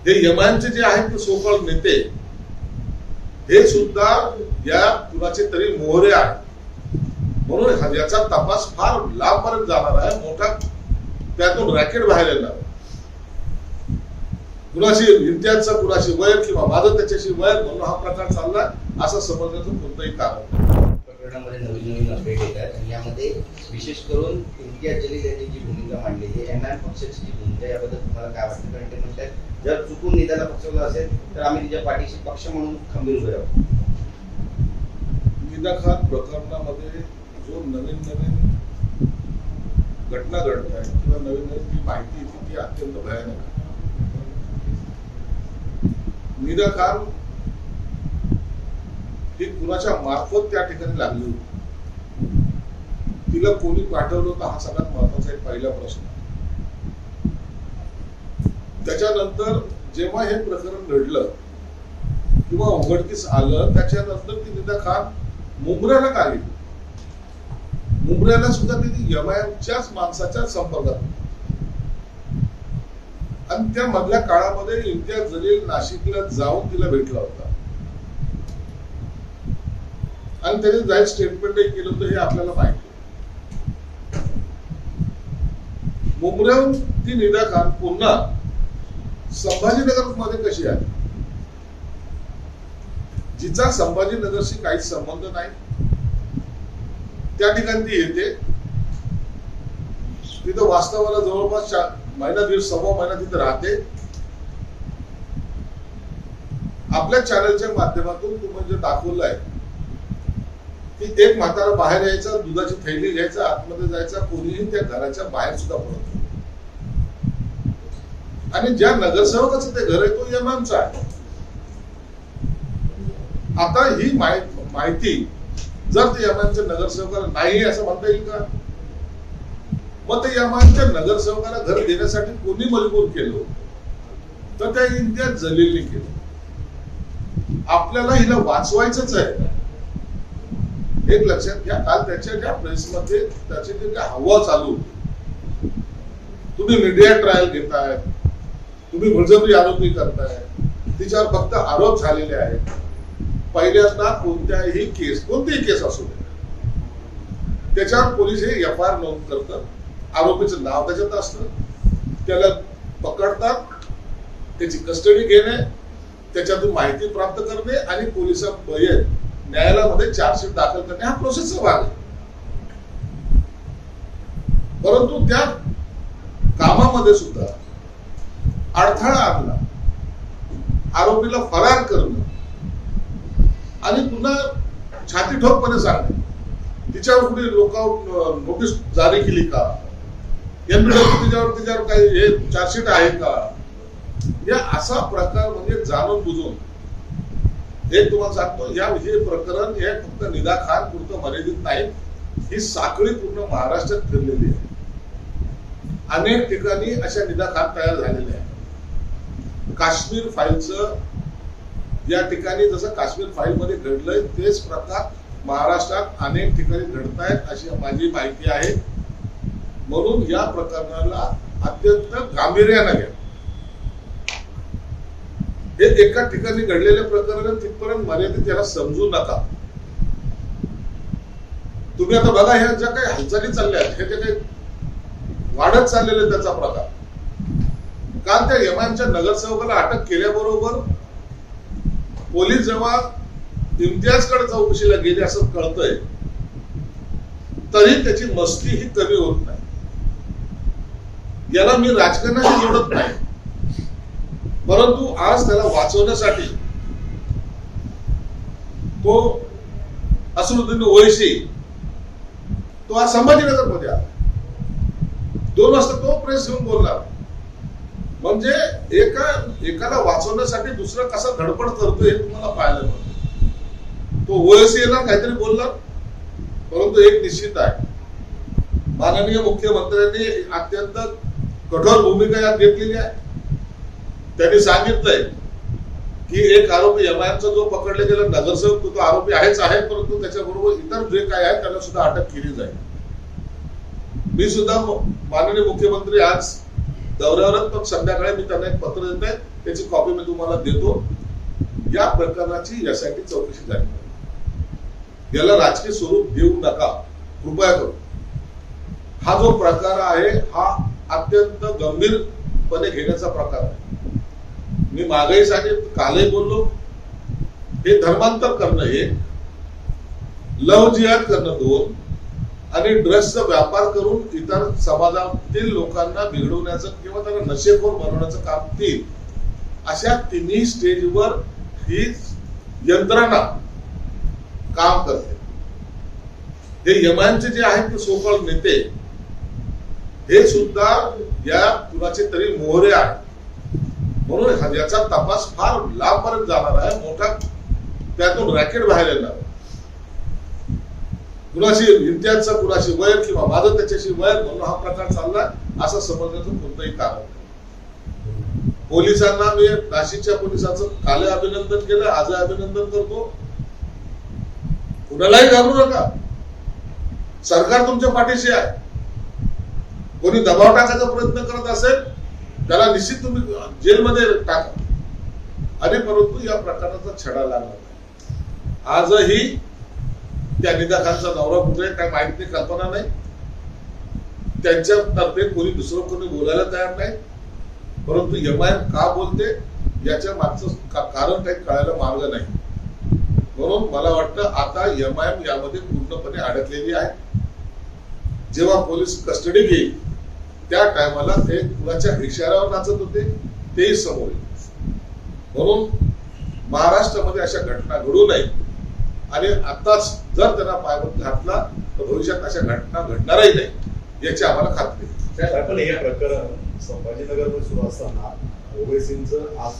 हे यमांचे जे आहेत सोकॉल्ड नेते हे सुद्धा या कुणाचे तरी मोहरे आहेत, म्हणून याचा तपास फार लांबपर्यंत जाणार आहे, मोठा त्यातून रॅकेट बाहेर येणार. कुणाशी इम्तियाजचा कुणाशी वैर किंवा माझं त्याच्याशी वैर म्हणून हा प्रकार चालला असं समजण्याचं कोणतंही कारण. प्रकरणामध्ये नवीन अपडेट येत आहेत आणि यामध्ये विशेष करून इम्तियाज जलील यांनी जी भूमिका मांडली ही एमआयएम पक्षाची जी भूमिका याबद्दल तुम्हाला काय वाटतं? कारण ते म्हणतात जर चुकून निदाला फसवलं असेल तर आम्ही तिच्या पाठीशी पक्ष म्हणून खंबीर उभे राहू. निदा खान प्रकरणामध्ये जो नवीन घटना घडत आहे किंवा नवीन जी माहिती येते ती अत्यंत भयानक आहे. निदा खान ही कुणाच्या मार्फत त्या ठिकाणी लागली होती, तिला कोणी पाठवलं होतं हा सगळ्यात महत्वाचा एक पहिला प्रश्न. त्याच्यानंतर जेव्हा हे प्रकरण घडलं किंवा उघडकीस आलं त्याच्यानंतर ती निदा खान मुंब्र्याला का गेली? मुंब्र्याला सुद्धा ती एमआयएमच्याच माणसाच्या संपर्कात आणि त्या मधल्या काळामध्ये इम्तियाज जलील नाशिकला जाऊन तिला भेटला होता आणि त्याने जाहीर स्टेटमेंटही केलं होतं हे आपल्याला माहिती. मुंब्र्याहून ती निदा खान पुन्हा संभाजीनगर मध्ये कशी आहे, जिचा संभाजीनगरशी काहीच संबंध नाही, त्या ठिकाणी ती येते. तिथं वास्तवाला जवळपास महिना दीड सव्वा महिना तिथे राहते. आपल्या चॅनलच्या माध्यमातून तुम्ही जे दाखवलं आहे की एक म्हातारा बाहेर यायचा, दुधाची थैली घ्यायचा, आतमध्ये जायचा, कोणीही त्या घराच्या बाहेर सुद्धा पडत नाही. आणि ज्या नगरसेवकाचं ते घर आहे तो एमआयएमचा आहे. आता ही माहिती जर ते एमआयएमच्या नगरसेवकाला नाही असं म्हणता येईल का? मग ते एमआयएमच्या नगरसेवकाला घर देण्यासाठी कोणी मजबूर केलं तर त्या इम्तियाज जलीलने केलं. आपल्याला हिला वाचवायचंच आहे. एक लक्षात घ्या, काल त्याच्या ज्या प्रेसमध्ये त्याची जी हवा चालू होती, तुम्ही मीडिया ट्रायल घेताय, तुम्ही बळजबरी आरोपी करताय, तिच्यावर फक्त आरोप झालेले आहेत. पहिल्यांदा कोणत्याही केस, कोणतीही केस असू दे, त्याच्यावर पोलीस हे एफआयआर नोंद करतात, आरोपीचं नाव त्याच्यात असतं, त्याला पकडतात, त्याची कस्टडी घेणे, त्याच्यातून माहिती प्राप्त करणे आणि पोलिसांमध्ये न्यायालयामध्ये चार्जशीट दाखल करणे हा प्रोसेसचा भाग आहे. परंतु त्या कामामध्ये सुद्धा अडथळा आणला, आरोपीला फरार करणं आणि पुन्हा छाती ठोकपणे सांगणे, तिच्यावर कुठे लुकआउट नोटीस जारी केली का, तिच्यावर काही हे चार्जशीट आहे का, या असा प्रकार म्हणजे जाणून बुजून. एक तुम्हाला सांगतो, हे प्रकरण हे फक्त निदा खान पुरतं मर्यादित नाही, ही साखळी पूर्ण महाराष्ट्रात फिरलेली आहे. अनेक ठिकाणी अशा निदा खान तयार झालेल्या आहेत. काश्मीर फाईलचं या ठिकाणी जसं काश्मीर फाईल मध्ये घडलंय तेच प्रकार महाराष्ट्रात अनेक ठिकाणी घडतायत अशी माझी माहिती आहे. म्हणून या प्रकरणाला अत्यंत गांभीर्याने घ्या. हे एका ठिकाणी घडलेले प्रकरण तिथपर्यंत मर्यादित याला समजू नका. तुम्ही आता बघा, ह्या ज्या काही हालचाली चालल्या आहेत, हे जे काही वाढत चाललेले त्याचा प्रकार, काल त्या एमआयएमच्या नगरसेवकाला अटक केल्याबरोबर पोलीस जेव्हा इम्तियाजकडे चौकशीला गेले असं कळतंय, तरी त्याची मस्ती ही कमी होत नाही. याला मी राजकारणाशी जोडत नाही, परंतु आज त्याला वाचवण्यासाठी तो असदुद्दीन ओवैसी तो आज संभाजीनगर मध्ये आला. 2 वाजता तो प्रेस घेऊन बोलला. म्हणजे एकाला वाचवण्यासाठी दुसरा कसा धडपड करतोय हे तुम्हाला पाहायला मिळतं. तो ओवैसी येणार काहीतरी बोलला, परंतु एक निश्चित आहे, माननीय मुख्यमंत्र्यांनी अत्यंत कठोर भूमिका यात घेतलेली आहे. त्यांनी सांगितलंय की एक आरोपी एमआयएमचा जो पकडले गेला नगरसेवक तो आरोपी आहेच आहे, परंतु त्याच्याबरोबर इतर जे काय आहे त्याला सुद्धा अटक केली जाईल. मी सुद्धा माननीय मुख्यमंत्री आज दौऱ्यावर, पण संध्याकाळी मी त्यांना एक पत्र देत आहे त्याची कॉपी मी तुम्हाला देतो. या प्रकरणाची SIT चौकशी झाली पाहिजे. याला राजकीय स्वरूप देऊ नका कृपया करून. हा जो प्रकार आहे हा अत्यंत गंभीरपणे घेण्याचा प्रकार आहे. मी मागेसाठी कालही बोललो, हे धर्मांतर करणं एक, लव्ह जिहाद करणं दोन, आणि ड्रग्सचा व्यापार करून इतर समाजातील लोकांना बिघडवण्याचं किंवा त्यांना नशेखोर बनवण्याचं काम तीन. अशा तिन्ही स्टेजवर ही यंत्रणा काम करते. हे यमांचे जे आहेत ते सोकळ नेते हे सुद्धा या कुणाचे तरी मोहरे आहेत. म्हणून याचा तपास फार लांबपर्यंत जाणार आहे. मोठा त्यातून रॅकेट बाहेर येणार. कुणाशी इम्तियाजचं कुणाशी वैर किंवा माझं त्याच्याशी वैर म्हणून हा प्रकार चाललाय असं समजण्याचं कोणतंही कारण नाही. पोलिसांना मी नाशिकच्या पोलिसांचं काल अभिनंदन केलं, आज अभिनंदन करतो. कुणालाही घाबरू नका. सरकार तुमच्या पाठीशी आहे. कोणी दबाव टाकायचा प्रयत्न करत असेल त्याला निश्चित तुम्ही जेलमध्ये टाका. आणि परंतु या प्रकाराचा छडा लागला नाही. आजही त्या निदा खानचा नवरा कुठे आहे काय माहित नाही, कल्पना नाही. त्यांच्यातर्फे कोणी दुसरं कोणी बोलायला तयार नाही. परंतु MIM का बोलते याच्या मागचं कारण काही कळायला मार्ग नाही. म्हणून मला वाटतं आता MIM यामध्ये पूर्णपणे अडकलेली आहे. जेव्हा पोलीस कस्टडी घेईल त्या टायमाला ते कुणाच्या इशाऱ्यावर नाचत होते तेही समोर येईल. म्हणून महाराष्ट्रामध्ये अशा घटना घडू नये. आणि आताच जर त्यांना पायबंद घातला तर भविष्यात अशा घटना घडणारही नाही याची आम्हाला खात्री आहे. पण हे प्रकरण संभाजीनगरमध्ये सुरू असताना ओवेसींचं आज